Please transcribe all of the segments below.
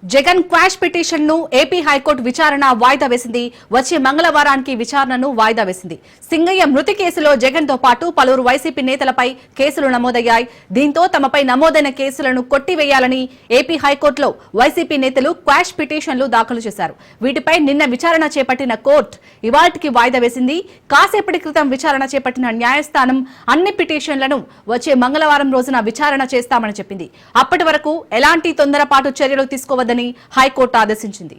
Jagan quash petition ను AP high court విచారణ వాయిదా వేసింది. వచ్చే మంగళవారానికి విచారణను వాయిదా వేసింది. సింగయ్య మృతి కేసులో జగన్ తో పాటు పలువురు వైసీపీ నేతలపై కేసులు నమోదయ్యాయి. దీంతో తమపై నమోదైన కేసులను కొట్టివేయాలని ఏపీ హైకోర్టులో వైసీపీ నేతలు క్వాష్ పిటిషన్లు దాఖలు చేశారు. వీటిపై నిన్న విచారణ చేపట్టిన కోర్టు ఇవాల్టికి వాయిదా వేసింది. కాసేపటి క్రితం విచారణ చేపట్టిన న్యాయస్థానం అన్ని పిటిషన్లను వచ్చే మంగళవారం రోజున విచారణ చేస్తామని చెప్పింది. అప్పటి వరకు ఎలాంటి తొందరపాటు చర్యలు తీసుకోవద్దని హైకోర్టు ఆదేశించింది.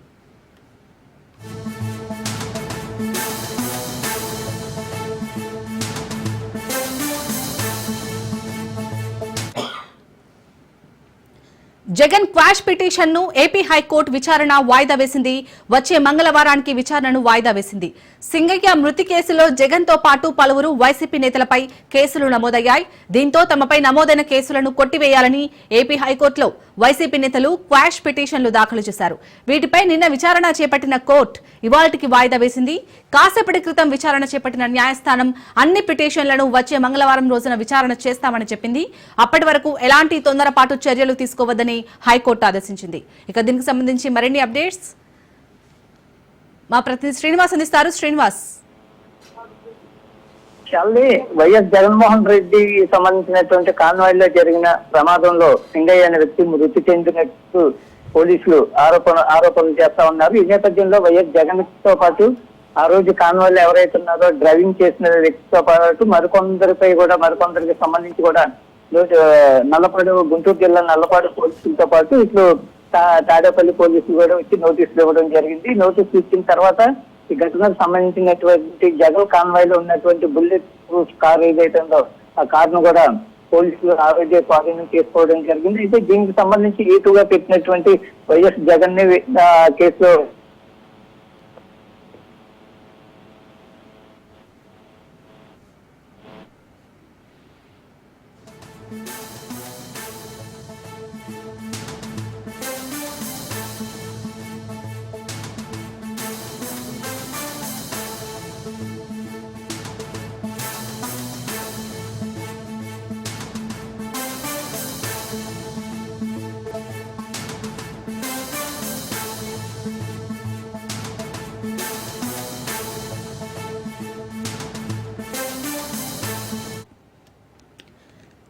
జగన్ క్వాష్ పిటిషన్ ను ఏపీ హైకోర్టు విచారణ వాయిదా వేసింది. వచ్చే మంగళవారానికి విచారణను వాయిదా వేసింది. సింగయ్య మృతి కేసులో జగన్ తో పాటు పలువురు వైసీపీ నేతలపై కేసులు నమోదయ్యాయి. దీంతో తమపై నమోదైన కేసులను కొట్టివేయాలని ఏపీ హైకోర్టులో వైసీపీ నేతలు క్వాష్ పిటిషన్లు దాఖలు చేశారు. వీటిపై నిన్న విచారణ చేపట్టిన కోర్టు ఇవాల్టికి వాయిదా వేసింది. కాసేపటి క్రితం విచారణ చేపట్టిన న్యాయస్థానం అన్ని పిటిషన్లను వచ్చే మంగళవారం రోజున విచారణ చేస్తామని చెప్పింది. అప్పటి వరకు ఎలాంటి తొందరపాటు చర్యలు తీసుకోవద్దని హైకోర్టు ఆదేశించింది. ఇక దీనికి సంబంధించి మరిన్ని అప్డేట్స్ మా ప్రతినిధి శ్రీనివాస్ అందిస్తారు. శ్రీనివాస్, వైఎస్ జగన్మోహన్ రెడ్డి సంబంధించినటువంటి కాన్వాయ్ లో జరిగిన ప్రమాదంలో సింగయ్య అనే వ్యక్తి మృతి చెందినట్టు పోలీసులు ఆరోపణలు చేస్తా ఉన్నారు. ఈ నేపథ్యంలో వైఎస్ జగన్ తో పాటు ఆ రోజు కాన్వాయ్ లో ఎవరైతే ఉన్నారో డ్రైవింగ్ చేసిన వ్యక్తితో పాటు మరికొందరికి సంబంధించి కూడా నల్లపాడు, గుంటూరు జిల్లా నల్లపాడు పోలీసులతో పాటు ఇట్లు తాడేపల్లి పోలీసులు కూడా వచ్చి నోటీసులు ఇవ్వడం జరిగింది. నోటీసులు ఇచ్చిన తర్వాత ఈ ఘటనకు సంబంధించినటువంటి జగన్ కాన్వాయ్ లో ఉన్నటువంటి బుల్లెట్ ప్రూఫ్ కార్ ఏదైతే ఉందో ఆ కారును కూడా పోలీసులు ఆ రోజే స్వాధీనం చేసుకోవడం జరిగింది. అయితే దీనికి సంబంధించి ఈటుగా పెట్టినటువంటి వైఎస్ జగన్ ని కేసులో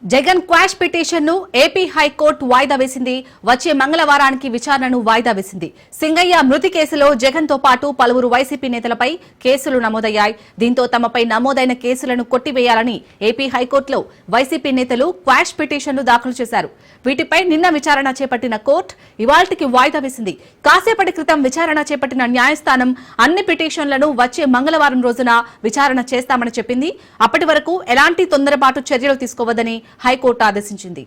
జగన్ క్వాష్ పిటిషన్ ను ఏపీ హైకోర్టు వాయిదా వేసింది. వచ్చే మంగళవారానికి విచారణను వాయిదా వేసింది. సింగయ్య మృతి కేసులో జగన్ తో పాటు పలువురు వైసీపీ నేతలపై కేసులు నమోదయ్యాయి. దీంతో తమపై నమోదైన కేసులను కొట్టివేయాలని ఏపీ హైకోర్టులో వైసీపీ నేతలు క్వాష్ పిటిషన్లు దాఖలు చేశారు. వీటిపై నిన్న విచారణ చేపట్టిన కోర్టు ఇవాల్టికి వాయిదా వేసింది. కాసేపటి క్రితం విచారణ చేపట్టిన న్యాయస్థానం అన్ని పిటిషన్లను వచ్చే మంగళవారం రోజున విచారణ చేస్తామని చెప్పింది. అప్పటి వరకు ఎలాంటి తొందరపాటు చర్యలు తీసుకోవద్దని హైకోర్టు ఆదేశించింది.